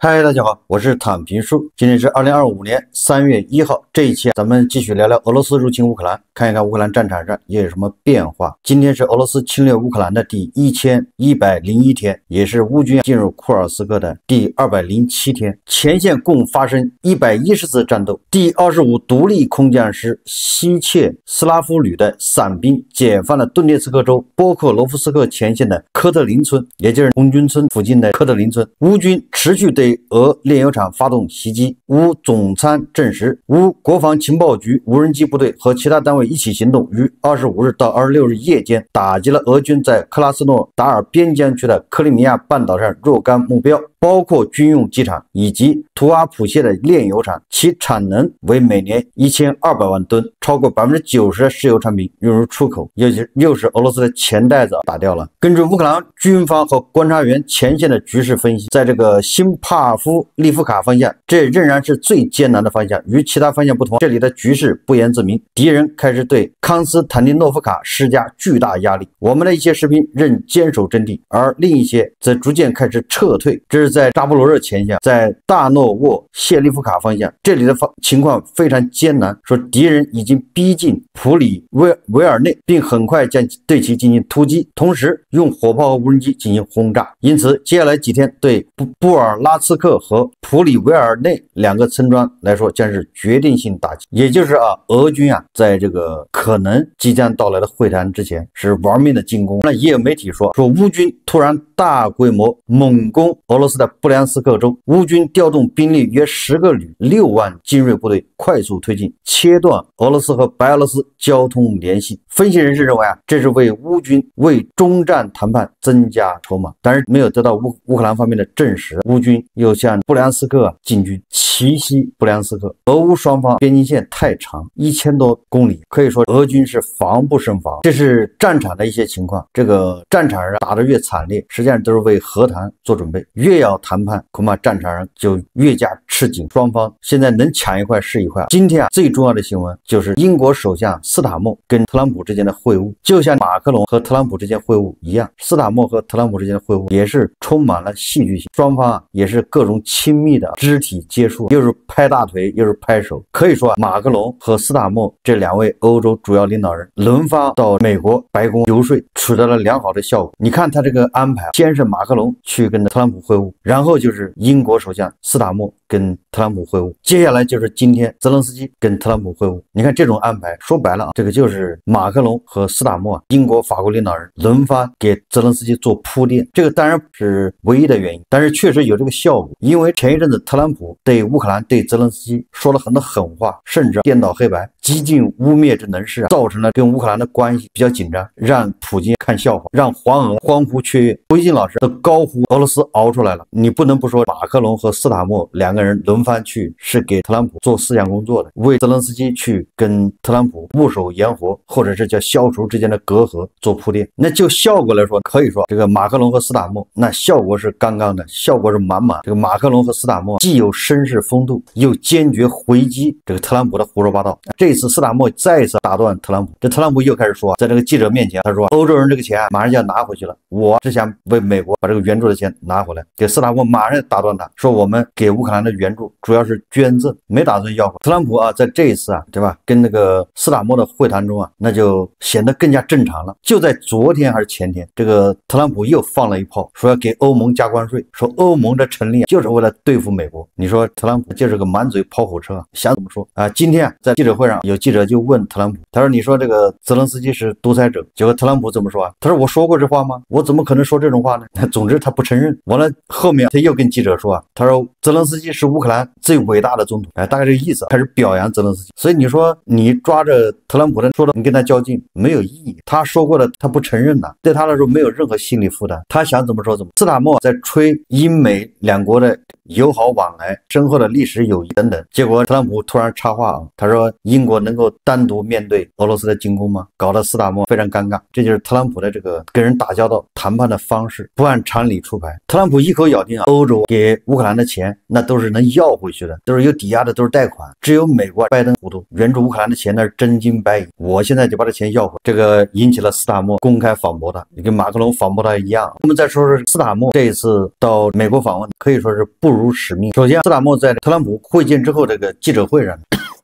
嗨，大家好，我是躺平叔。今天是2025年3月1号，这一期咱们继续聊聊俄罗斯入侵乌克兰，看一看乌克兰战场上也有什么变化。今天是俄罗斯侵略乌克兰的第1101天，也是乌军进入库尔斯克的第207天。前线共发生110次战斗。第25独立空降师西切斯拉夫旅的伞兵解放了顿涅茨克州波克罗夫斯克前线的科特林村，也就是红军村附近的科特林村。乌军持续对俄炼油厂发动袭击。乌总参证实，乌国防情报局无人机部队和其他单位一起行动，于25日到26日夜间打击了俄军在克拉斯诺达尔边疆区的克里米亚半岛上若干目标，包括军用机场以及图阿普谢的炼油厂，其产能为每年1200万吨，超过90%的石油产品用于出口，又是俄罗斯的钱袋子打掉了。根据乌克兰军方和观察员前线的局势分析，在这个新帕夫利夫卡方向，这仍然是最艰难的方向，与其他方向不同，这里的局势不言自明，敌人开始对康斯坦丁诺夫卡施加巨大压力。我们的一些士兵仍坚守阵地，而另一些则逐渐开始撤退。这是在扎波罗热前线，在大诺沃谢利夫卡方向，这里的情况非常艰难，说敌人已经逼近普里维尔内，并很快将对其进行突击，同时用火炮和无人机进行轰炸。因此接下来几天对布尔拉茨克和普里维尔内两个村庄来说将是决定性打击。也就是俄军在这个可能即将到来的会谈之前是玩命的进攻。那也有媒体说乌军突然大规模猛攻俄罗斯的布良斯克州，乌军调动兵力约10个旅，6万精锐部队快速推进，切断俄罗斯和白俄罗斯交通联系。分析人士认为这是为乌军为中战谈判增加筹码，但是没有得到乌克兰方面的证实。乌军又向布良斯克进军，奇袭布良斯克。俄乌双方边境线太长，1000多公里，可以说俄军是防不胜防。这是战场的一些情况，这个战场上打得越惨烈，实际上都是为和谈做准备，越要谈判，恐怕战场上就越加吃紧，双方现在能抢一块是一块。今天最重要的新闻就是英国首相斯塔默跟特朗普之间的会晤，就像马克龙和特朗普之间会晤一样，斯塔默和特朗普之间的会晤也是充满了戏剧性，双方也是各种亲密的肢体接触，又是拍大腿又是拍手。可以说马克龙和斯塔默这两位欧洲主要领导人轮番到美国白宫游说，取得了良好的效果。你看他这个安排，先是马克龙去跟特朗普会晤，然后就是英国首相斯塔默跟特朗普会晤，接下来就是今天泽连斯基跟特朗普会晤。你看这种安排，说白了这个就是马克龙和斯塔默英国法国领导人轮番给泽连斯基做铺垫。这个当然不是唯一的原因，但是确实有这个效果。因为前一阵子特朗普对乌克兰对泽连斯基说了很多狠话，甚至颠倒黑白，激进污蔑之能事造成了跟乌克兰的关系比较紧张，让普京看笑话，让黄俄欢呼雀跃。胡锡进老师都高呼俄罗斯熬出来了。你不能不说马克龙和斯塔默两个人轮番去是给特朗普做思想工作的，为泽连斯基去跟特朗普握手言和，或者是叫消除之间的隔阂做铺垫。那就效果来说，可以说这个马克龙和斯塔默那效果是刚刚的，效果是满满。这个马克龙和斯塔默既有绅士风度，又坚决回击这个特朗普的胡说八道。这次斯塔默再一次打断特朗普，这特朗普又开始说，在这个记者面前他说欧洲人这个钱马上就要拿回去了，我只想为美国把这个援助的钱拿回来。给斯塔默马上打断他说，我们给乌克兰的援助主要是捐赠，没打算要回。特朗普在这一次对吧，跟那个斯塔默的会谈中那就显得更加正常了。就在昨天还是前天，这个特朗普又放了一炮，说要给欧盟加关税，说欧盟的成立就是为了对付美国。你说特朗普就是个满嘴跑火车，想怎么说今天在记者会上有记者就问特朗普，他说你说这个泽连斯基是独裁者，结果特朗普怎么说他说我说过这话吗？我怎么可能说这种话呢？总之他不承认。完了后面他又跟记者说他说泽连斯基是乌克兰最伟大的总统，大概这个意思，开始表扬泽连斯基。所以你说你抓着特朗普的说的，你跟他较劲没有意义，他说过的他不承认的，对他来说没有任何心理负担，他想怎么说怎么。斯塔默在吹英美两国的友好往来、深厚的历史友谊等等，结果特朗普突然插话他说英国能够单独面对俄罗斯的进攻吗？搞得斯塔默非常尴尬。这就是特朗普的这个跟人打交道谈判的方式，不按常理出牌。特朗普一口咬定欧洲给乌克兰的钱那都是能要回去的，都是有抵押的，都是贷款，只有美国拜登糊涂，援助乌克兰的钱那是真金白银，我现在就把这钱要回。这个引起了斯塔默公开反驳他，跟马克龙反驳他一样。我们再说说斯塔默这一次到美国访问，可以说是不如使命。首先，斯塔默在特朗普会见之后这个记者会上，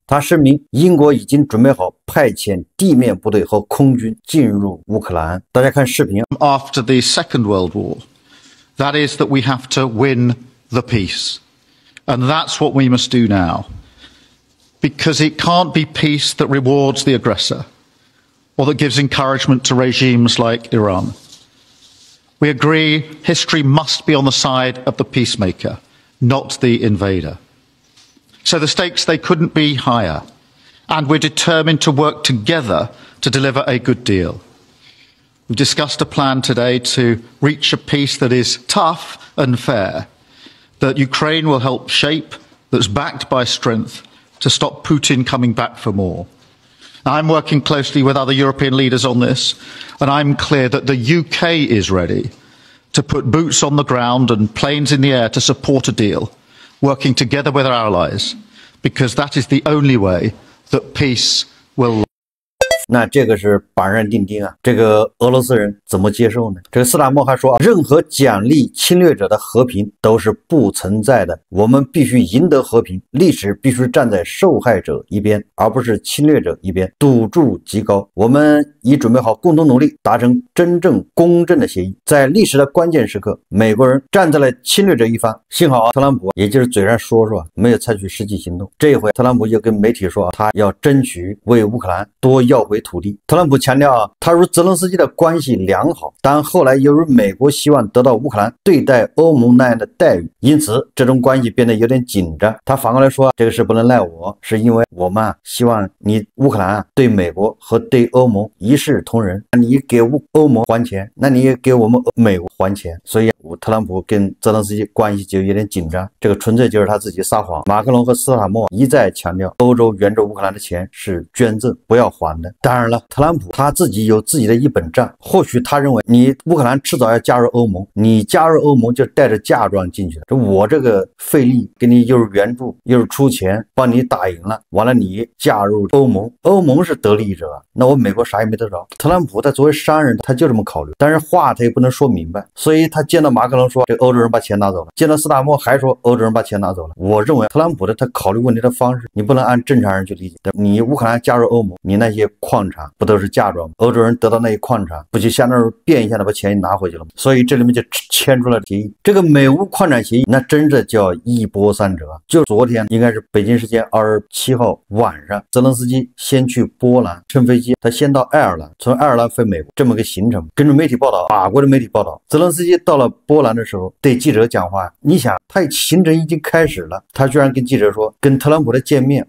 他声明英国已经准备好派遣地面部队和空军进入乌克兰。大家看视频。After the Second World War, that is that we have to win the peace. And that's what we must do now. Because it can't be peace that rewards the aggressor or that gives encouragement to regimes like Iran. We agree history must be on the side of the peacemaker, not the invader. So the stakes, they couldn't be higher. And we're determined to work together to deliver a good deal. We've discussed a plan today to reach a peace that is tough and fair, that Ukraine will help shape, that's backed by strength, to stop Putin coming back for more. I'm working closely with other European leaders on this, and I'm clear that the UK is ready to put boots on the ground and planes in the air to support a deal, working together with our allies, because that is the only way that peace will last. 那这个是板上钉钉啊，这个俄罗斯人怎么接受呢？这个斯塔默还说啊，任何奖励侵略者的和平都是不存在的，我们必须赢得和平，历史必须站在受害者一边，而不是侵略者一边，赌注极高，我们已准备好共同努力，达成真正公正的协议。在历史的关键时刻，美国人站在了侵略者一方，幸好特朗普也就是嘴上说说，没有采取实际行动。这一回特朗普就跟媒体说，他要争取为乌克兰多要回土地。特朗普强调他与泽连斯基的关系良好，但后来由于美国希望得到乌克兰对待欧盟那样的待遇，因此这种关系变得有点紧张。他反过来说，这个事不能赖我，是因为我们希望你乌克兰对美国和对欧盟一视同仁，你给欧盟还钱，那你也给我们美国还钱。所以特朗普跟泽连斯基关系就有点紧张，这个纯粹就是他自己撒谎。马克龙和斯塔默一再强调，欧洲援助乌克兰的钱是捐赠，不要还的。当然了，特朗普他自己有自己的一本账，或许他认为你乌克兰迟早要加入欧盟，你加入欧盟就带着嫁妆进去了，这我这个费力给你又是援助又是出钱帮你打赢了，完了你加入欧盟，欧盟是得利者，那我美国啥也没得着。特朗普他作为商人他就这么考虑，但是话他也不能说明白，所以他见到马克龙说这个欧洲人把钱拿走了，见到斯塔默还说欧洲人把钱拿走了。我认为特朗普的他考虑问题的方式你不能按正常人去理解，你乌克兰加入欧盟，你那些矿场不都是嫁妆吗？欧洲人得到那些矿场不就相当于变相的把钱拿回去了吗？所以这里面就签出了协议。这个美乌矿产协议那真的叫一波三折。就昨天应该是北京时间27号晚上，泽连斯基先去波兰乘飞机，他先到爱尔兰，从爱尔兰飞美国，这么个行程。根据媒体报道，法国的媒体报道，泽连斯基到了波兰的时候对记者讲话，你想他行程已经开始了，他居然跟记者说跟特朗普的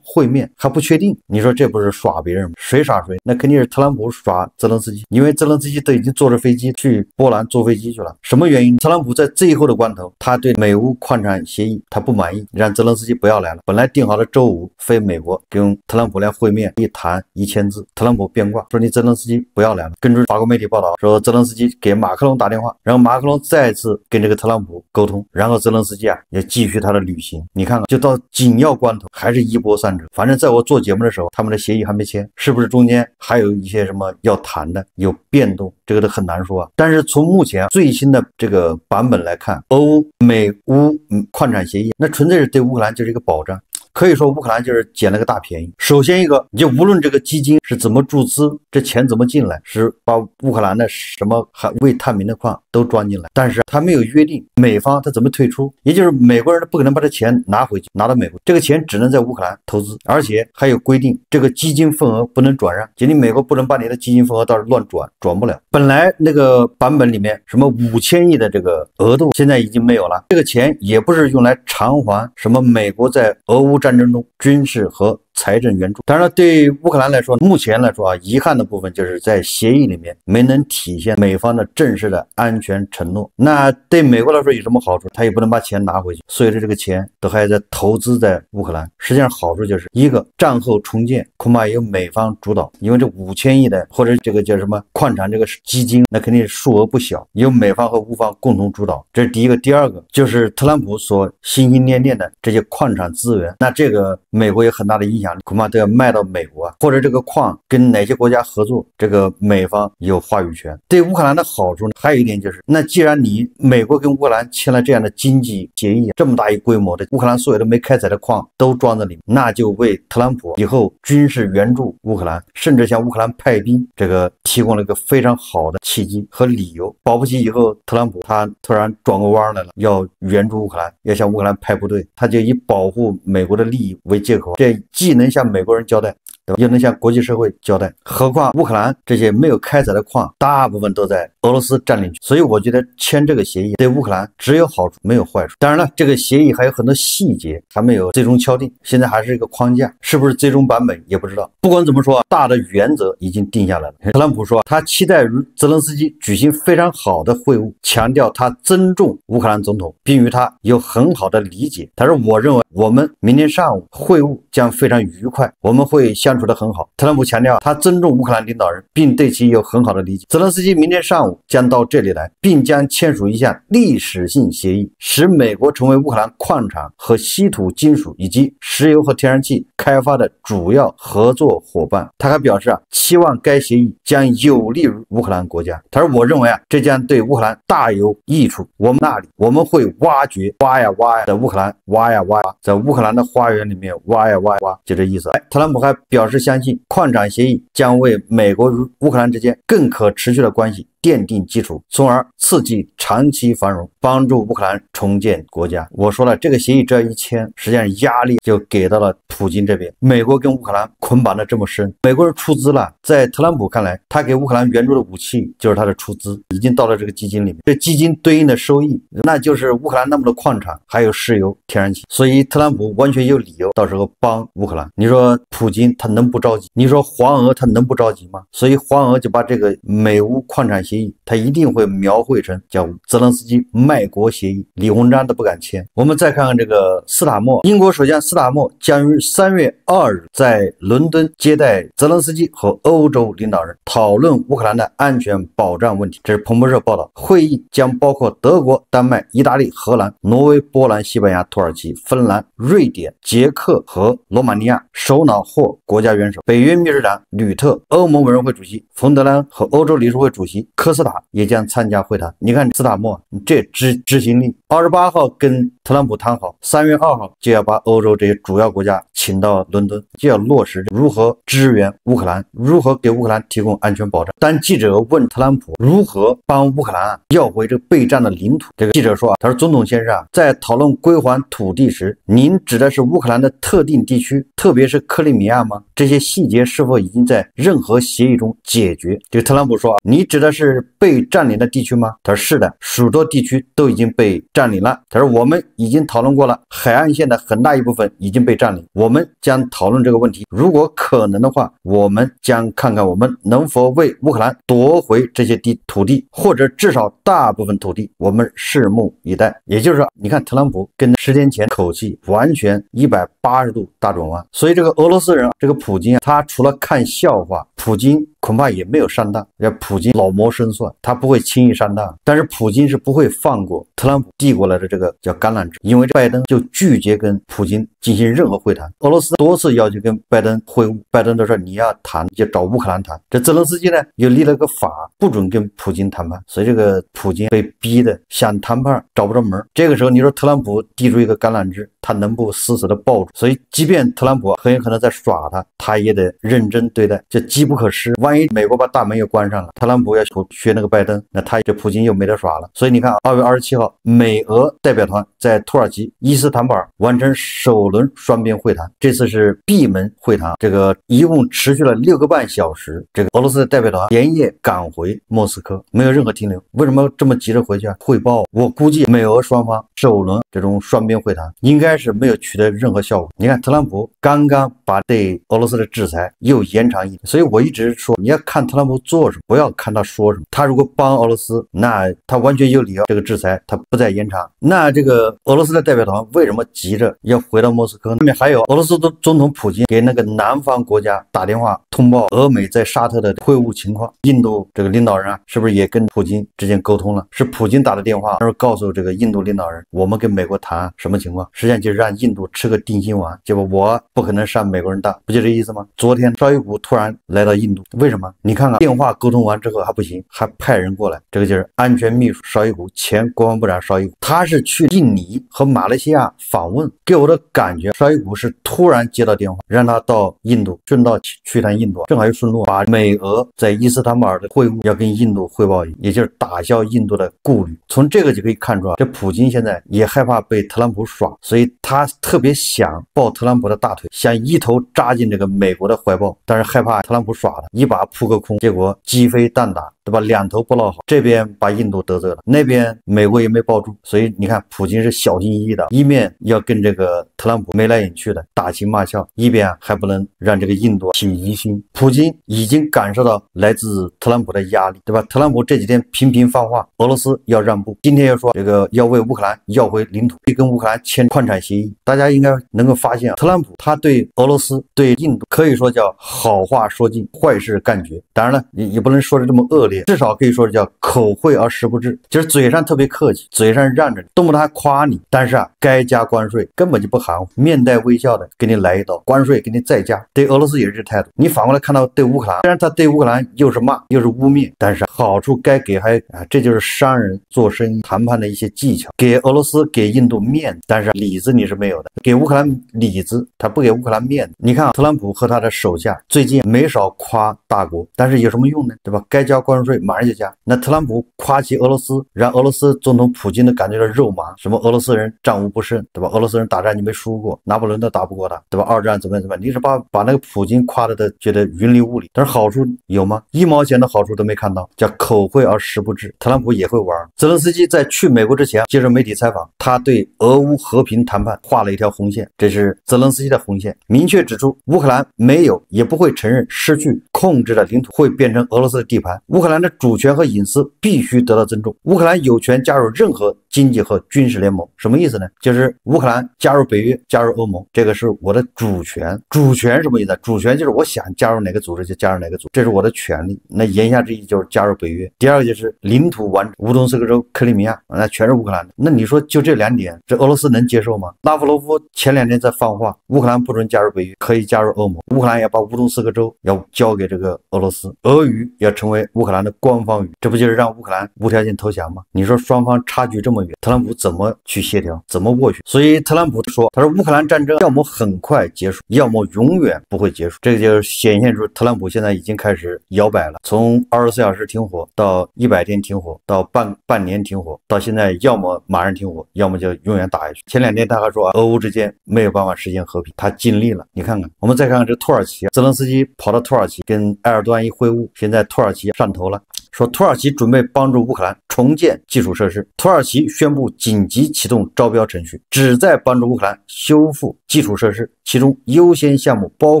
会面还不确定，你说这不是耍别人吗？谁耍谁？那肯定是特朗普耍泽连斯基，因为泽连斯基都已经坐着飞机去波兰坐飞机去了。什么原因？特朗普在最后的关头，他对美乌矿产协议他不满意，让泽连斯基不要来了。本来定好了周五飞美国跟特朗普来会面，一谈1000字，特朗普变卦，说你泽连斯基不要来了。根据法国媒体报道说，泽连斯基给马克龙打电话，然后马克龙再次跟这个特朗普沟通，然后泽连斯基也继续他的旅行。你看看，就到紧要关头还是一波三折。反正在我做节目的时候，他们的协议还没签，是不是中间还有一些什么要谈的，有变动，这个都很难说啊。但是从目前最新的这个版本来看，欧美乌矿产协议那纯粹是对乌克兰就是一个保障。可以说乌克兰就是捡了个大便宜。首先一个，你就无论这个基金是怎么注资，这钱怎么进来，是把乌克兰的什么未探明的矿都装进来，但是他没有约定美方他怎么退出，也就是美国人不可能把这钱拿回去，拿到美国，这个钱只能在乌克兰投资，而且还有规定，这个基金份额不能转让，就你美国不能把你的基金份额到时乱转不了。本来那个版本里面什么5000亿的这个额度现在已经没有了，这个钱也不是用来偿还什么美国在俄乌战争中军事和财政援助。当然了，对乌克兰来说，目前来说啊，遗憾的部分就是在协议里面没能体现美方的正式的安全承诺。那对美国来说有什么好处？他也不能把钱拿回去，所以这个钱都还在投资在乌克兰。实际上好处就是一个，战后重建恐怕由美方主导，因为这5000亿的或者这个叫什么矿产这个基金，那肯定是数额不小，由美方和乌方共同主导，这是第一个。第二个就是特朗普所心心念念的这些矿产资源，那这个美国有很大的影响响力，恐怕都要卖到美国啊，或者这个矿跟哪些国家合作，这个美方有话语权。对乌克兰的好处呢，还有一点就是，那既然你美国跟乌克兰签了这样的经济协议，这么大一规模的乌克兰所有的没开采的矿都装在里面，那就为特朗普以后军事援助乌克兰，甚至向乌克兰派兵，这个提供了一个非常好的契机和理由。保不齐以后特朗普他突然转个弯来了，要援助乌克兰，要向乌克兰派部队，他就以保护美国的利益为借口，这既能向美国人交代，对吧？又能向国际社会交代。何况乌克兰这些没有开采的矿，大部分都在俄罗斯占领区，所以我觉得签这个协议对乌克兰只有好处没有坏处。当然了，这个协议还有很多细节还没有最终敲定，现在还是一个框架，是不是最终版本也不知道。不管怎么说，大的原则已经定下来了。特朗普说，他期待与泽连斯基举行非常好的会晤，强调他尊重乌克兰总统，并与他有很好的理解。他说，我认为我们明天上午会晤将非常愉快，我们会相处得很好。特朗普强调他尊重乌克兰领导人，并对其有很好的理解。泽连斯基明天上午将到这里来，并将签署一项历史性协议，使美国成为乌克兰矿产和稀土金属以及石油和天然气开发的主要合作伙伴。他还表示期望该协议将有利于乌克兰国家。他说，我认为这将对乌克兰大有益处。我们会挖掘，挖呀挖呀，在乌克兰挖呀挖，在乌克兰的花园里面挖呀挖呀挖，就这意思。特朗普还表示相信矿产协议将为美国与乌克兰之间更可持续的关系奠定基础，从而刺激长期繁荣，帮助乌克兰重建国家。我说了，这个协议只要一签，实际上压力就给到了普京这边。美国跟乌克兰捆绑的这么深，美国人出资了，在特朗普看来，他给乌克兰援助的武器就是他的出资，已经到了这个基金里面。这基金对应的收益，那就是乌克兰那么多矿产，还有石油、天然气。所以特朗普完全有理由到时候帮乌克兰。你说普京他能不着急？你说黄俄他能不着急吗？所以黄俄就把这个美乌矿产协议，他一定会描绘成叫泽连斯基卖国协议，李鸿章都不敢签。我们再看看这个斯塔默，英国首相斯塔默将于3月2日在伦敦接待泽连斯基和欧洲领导人，讨论乌克兰的安全保障问题。这是彭博社报道。会议将包括德国、丹麦、意大利、荷兰、挪威、波兰、西班牙、土耳其、芬兰、瑞典、捷克和罗马尼亚首脑或国家元首。北约秘书长吕特、欧盟委员会主席冯德兰和欧洲理事会主席科斯塔也将参加会谈。你看斯塔默这执行力，28号跟特朗普谈好，3月2号就要把欧洲这些主要国家请到伦敦，就要落实如何支援乌克兰，如何给乌克兰提供安全保障。当记者问特朗普如何帮乌克兰要回这个被占的领土，这个记者说他说，总统先生在讨论归还土地时，您指的是乌克兰的特定地区，特别是克里米亚吗？这些细节是否已经在任何协议中解决？这个特朗普说你指的是被占领的地区吗？他说是的，许多地区都已经被占领了。他说我们已经讨论过了，海岸线的很大一部分已经被占领，我们将讨论这个问题，如果可能的话，我们将看看我们能否为乌克兰夺回这些土地，或者至少大部分土地，我们拭目以待。也就是说，你看特朗普跟10天前口气完全180度大转弯。所以这个俄罗斯人，这个普京他除了看笑话，普京恐怕也没有上当。普京老谋深算，他不会轻易上当。但是普京是不会放过特朗普递过来的这个叫橄榄枝，因为拜登就拒绝跟普京进行任何会谈。俄罗斯多次要求跟拜登会晤，拜登都说你要谈就找乌克兰谈。这泽连斯基呢又立了个法，不准跟普京谈判，所以这个普京被逼的想谈判找不着门。这个时候你说特朗普递出一个橄榄枝，他能不死死的抱住？所以即便特朗普很有可能在耍他也得认真对待，这机不可失。万一美国把大门又关上了，特朗普要学那个拜登，那这普京又没得耍了。所以你看2月27号美俄代表团在土耳其伊斯坦布尔完成首轮双边会谈，这次是闭门会谈，这个一共持续了6个半小时。这个俄罗斯的代表团连夜赶回莫斯科，没有任何停留。为什么这么急着回去汇报？我估计美俄双方首轮这种双边会谈应该是没有取得任何效果。你看特朗普刚刚把对俄罗斯的制裁又延长1年，所以我一直说你要看特朗普做什么，不要看他说什么。他如果帮俄罗斯，那他完全有理由这个制裁他不再延长。那这个俄罗斯的代表团为什么急着要回到莫斯科？后面还有俄罗斯的总统普京给那个南方国家打电话通报俄美在沙特的会晤情况。印度这个领导人是不是也跟普京之间沟通了？是普京打的电话，他说告诉这个印度领导人我们跟美国谈什么情况，实际上就让印度吃个定心丸，结果我不可能上美国人当，不就这意思吗？昨天绍伊古突然来到印度，为什么？你看看电话沟通完之后还不行，还派人过来，这个就是安全秘书绍伊古，前国防部长绍伊古，他是去印尼和马来西亚访问，给我的感觉绍伊古是突然接到电话，让他到印度，顺道去趟印度，正好又顺路把美俄在伊斯坦布尔的会晤要跟印度汇报，也就是打消印度的顾虑。从这个就可以看出这普京现在也害怕被特朗普耍，所以他特别想抱特朗普的大腿，想一头扎进这个美国的怀抱，但是害怕特朗普耍他，一把扑个空，结果鸡飞蛋打，对吧？两头不落好，这边把印度得罪了，那边美国也没抱住，所以你看普京是小心翼翼的，一面要跟这个特朗普眉来眼去的打情骂俏，一边还不能让这个印度起疑心。普京已经感受到来自特朗普的压力，对吧？特朗普这几天频频放话，俄罗斯要让步，今天又说这个要为乌克兰要回领土，跟乌克兰签矿产协议。大家应该能够发现，特朗普他对俄罗斯、对印度可以说叫好话说尽，坏事干绝。当然了，也不能说的这么恶劣，至少可以说是叫口惠而实不至，就是嘴上特别客气，嘴上让着你，动不动还夸你，但是该加关税根本就不含糊，面带微笑的给你来一刀，关税给你再加。对俄罗斯也是这态度。你反过来看到对乌克兰，虽然他对乌克兰又是骂又是污蔑，但是好处该给还这就是商人做生意谈判的一些技巧，给俄罗斯给印度面子，但是里子你是没有的，给乌克兰里子，他不给乌克兰面子。你看特朗普和他的手下最近没少夸大国，但是有什么用呢？对吧？该加关税马上就加。那特朗普夸起俄罗斯，让俄罗斯总统普京的感觉到肉麻，什么俄罗斯人战无不胜，对吧？俄罗斯人打仗你没输过，拿破仑都打不过他，对吧？二战怎么样，你是把那个普京夸的觉得云里雾里，但是好处有吗？一毛钱的好处都没看到，叫口惠而实不至。特朗普也会玩。泽连斯基在去美国之前接受媒体采访，他对俄乌和平谈判画了一条红线，这是泽连斯基的红线，明确指出乌克兰没有也不会承认失去控制的领土会变成俄罗斯的地盘，乌克兰的主权和隐私必须得到尊重，乌克兰有权加入任何经济和军事联盟。什么意思呢？就是乌克兰加入北约，加入欧盟，这个是我的主权。主权什么意思？主权就是我想加入哪个组织就加入哪个组织，这是我的权利。那言下之意就是加入北约。第二个就是领土完整，乌东斯克州、克里米亚那全是乌克兰的。那你说就这两点，这俄罗斯能接受吗？拉夫罗夫前2天在放话，乌克兰不准加入北约，可以加入欧盟，乌克兰要把乌东斯克州要交给这个俄罗斯，俄语要成为乌克兰的官方语，这不就是让乌克兰无条件投降吗？你说双方差距这么远，特朗普怎么去协调，怎么斡旋？所以特朗普说，他说乌克兰战争要么很快结束，要么永远不会结束。这个就显现出特朗普现在已经开始摇摆了，从24小时停火到100天停火，到半年停火，到现在要么马上停火，要么就永远打下去。前2天他还说俄乌之间没有办法实现和平，他尽力了。你看看，我们再看看这土耳其，泽连斯基跑到土耳其跟埃尔多安一会晤，现在土耳其上头了，说土耳其准备帮助乌克兰重建基础设施。土耳其宣布紧急启动招标程序，旨在帮助乌克兰修复基础设施，其中优先项目包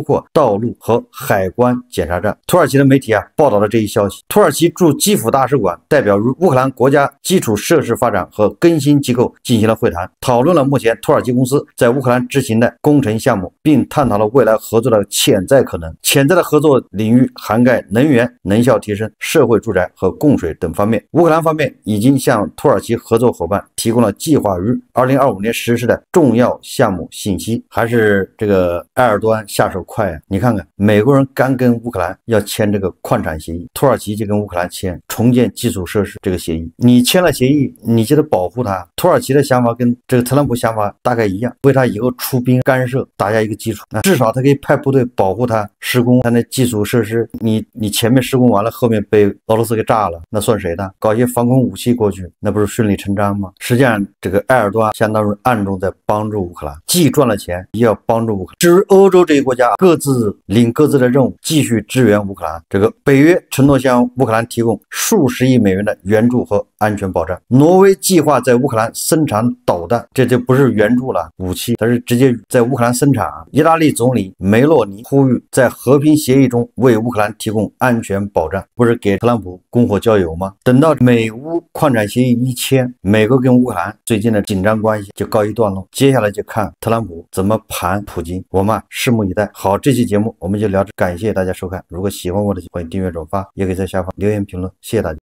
括道路和海关检查站。土耳其的媒体报道了这一消息。土耳其驻基辅大使馆代表与乌克兰国家基础设施发展和更新机构进行了会谈，讨论了目前土耳其公司在乌克兰执行的工程项目，并探讨了未来合作的潜在可能。潜在的合作领域涵盖能源、能效提升、社会住宅和供水等方面。乌克兰方面已经向土耳其合作伙伴提供了计划于2025年实施的重要项目信息。还是这个埃尔多安下手快啊！你看看，美国人刚跟乌克兰要签这个矿产协议，土耳其就跟乌克兰签重建基础设施这个协议。你签了协议，你就得保护它。土耳其的想法跟这个特朗普想法大概一样，为他以后出兵干涉打下一个基础。那至少他可以派部队保护他施工，他那基础设施，你前面施工完了，后面被俄罗斯给炸了，那算谁的？搞一些防空武器过去，那不是顺理成章吗？实际上，这个埃尔多安相当于暗中在帮助乌克兰，既赚了钱，也要帮助乌克兰。至于欧洲这一国家，各自领各自的任务，继续支援乌克兰。这个北约承诺向乌克兰提供数十亿美元的援助和安全保障。挪威计划在乌克兰生产导弹，这就不是援助了，武器，它是直接在乌克兰生产。意大利总理梅洛尼呼吁在和平协议中为乌克兰提供安全保障，不是给特朗普供火浇油吗？等到美乌矿产协议一签，美国跟乌克兰最近的紧张关系就告一段落，接下来就看特朗普怎么盘普京，我们拭目以待。好，这期节目我们就聊着，感谢大家收看。如果喜欢我的，欢迎订阅转发，也可以在下方留言评论，谢谢大家。